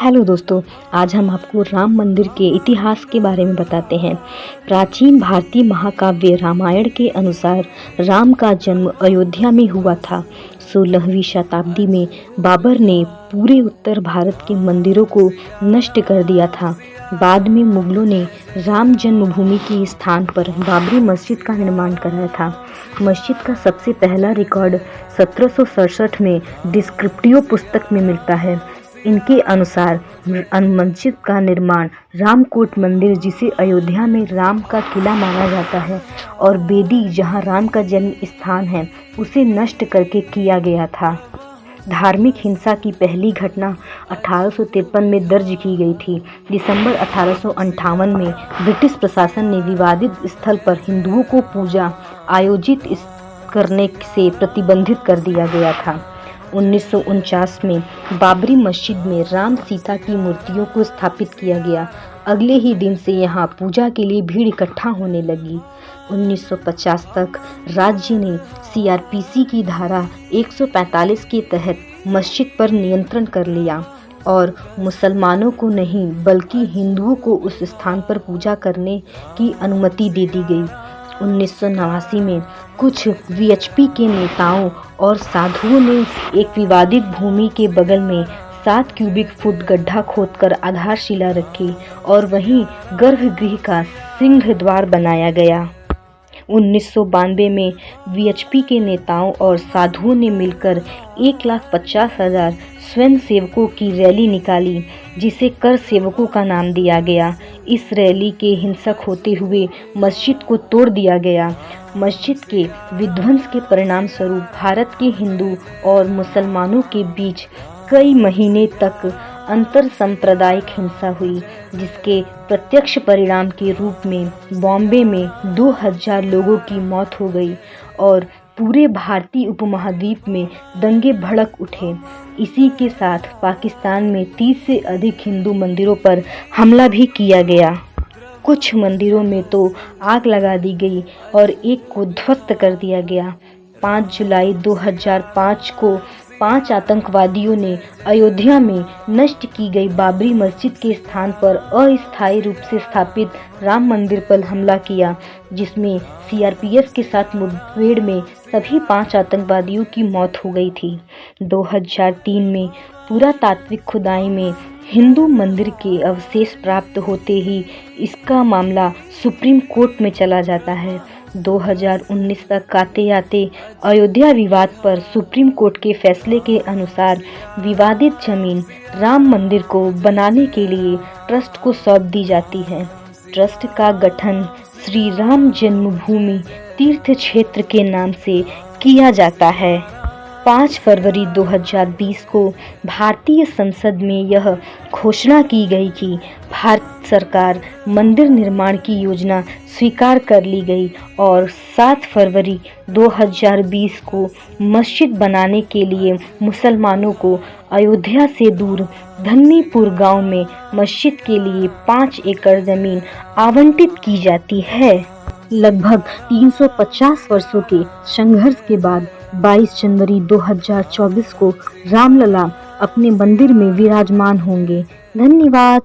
Hello दोस्तों, आज हम आपको राम मंदिर के इतिहास के बारे में बताते हैं। प्राचीन भारतीय महाकाव्य रामायण के अनुसार राम का जन्म अयोध्या में हुआ था। 16वीं शताब्दी में बाबर ने पूरे उत्तर भारत के मंदिरों को नष्ट कर दिया था। बाद में मुगलों ने राम जन्मभूमि के स्थान पर बाबरी मस्जिद का निर्माण कराया था। मस्जिद का सबसे पहला रिकॉर्ड 1767 में डिस्क्रिप्टिव पुस्तक में मिलता है। इनके अनुसार मस्जिद का निर्माण रामकोट मंदिर, जिसे अयोध्या में राम का किला माना जाता है, और बेदी, जहां राम का जन्म स्थान है, उसे नष्ट करके किया गया था। धार्मिक हिंसा की पहली घटना 1853 में दर्ज की गई थी। दिसंबर 1858 में ब्रिटिश प्रशासन ने विवादित स्थल पर हिंदुओं को पूजा आयोजित करने से प्रतिबंधित कर दिया गया था। 1949 में बाबरी मस्जिद में राम सीता की मूर्तियों को स्थापित किया गया। अगले ही दिन से यहाँ पूजा के लिए भीड़ इकट्ठा होने लगी। 1950 तक राज्य ने सीआरपीसी की धारा 145 के तहत मस्जिद पर नियंत्रण कर लिया और मुसलमानों को नहीं बल्कि हिंदुओं को उस स्थान पर पूजा करने की अनुमति दे दी गई। 1989 में कुछ वीएचपी के नेताओं और साधुओं ने एक विवादित भूमि के बगल में 7 क्यूबिक फुट गड्ढा खोदकर आधारशिला रखी और वहीं गर्भगृह का सिंह द्वार बनाया गया। 1992 में वीएचपी के नेताओं और साधुओं ने मिलकर 1,50,000 स्वयंसेवकों की रैली निकाली, जिसे कर सेवकों का नाम दिया गया। इस रैली के हिंसक होते हुए मस्जिद को तोड़ दिया गया। मस्जिद के विध्वंस के परिणाम स्वरूप भारत के हिंदू और मुसलमानों के बीच कई महीने तक अंतर सांप्रदायिक हिंसा हुई, जिसके प्रत्यक्ष परिणाम के रूप में बॉम्बे में 2000 लोगों की मौत हो गई और पूरे भारतीय उपमहाद्वीप में दंगे भड़क उठे। इसी के साथ पाकिस्तान में 30 से अधिक हिंदू मंदिरों पर हमला भी किया गया। कुछ मंदिरों में तो आग लगा दी गई और एक को ध्वस्त कर दिया गया। 5 जुलाई 2005 को 5 आतंकवादियों ने अयोध्या में नष्ट की गई बाबरी मस्जिद के स्थान पर अस्थायी रूप से स्थापित राम मंदिर पर हमला किया, जिसमें सीआरपीएफ के साथ मुठभेड़ में सभी 5 आतंकवादियों की मौत हो गई थी। 2003 में पुरातात्विक खुदाई में हिंदू मंदिर के अवशेष प्राप्त होते ही इसका मामला सुप्रीम कोर्ट में चला जाता है। 2019 तक आते आते अयोध्या विवाद पर सुप्रीम कोर्ट के फैसले के अनुसार विवादित जमीन राम मंदिर को बनाने के लिए ट्रस्ट को सौंप दी जाती है। ट्रस्ट का गठन श्री राम जन्मभूमि तीर्थ क्षेत्र के नाम से किया जाता है। 5 फरवरी 2020 को भारतीय संसद में यह घोषणा की गई कि भारत सरकार मंदिर निर्माण की योजना स्वीकार कर ली गई और 7 फरवरी 2020 को मस्जिद बनाने के लिए मुसलमानों को अयोध्या से दूर धन्नीपुर गांव में मस्जिद के लिए 5 एकड़ जमीन आवंटित की जाती है। लगभग 350 वर्षों के संघर्ष के बाद 22 जनवरी 2024 को रामलला अपने मंदिर में विराजमान होंगे। धन्यवाद।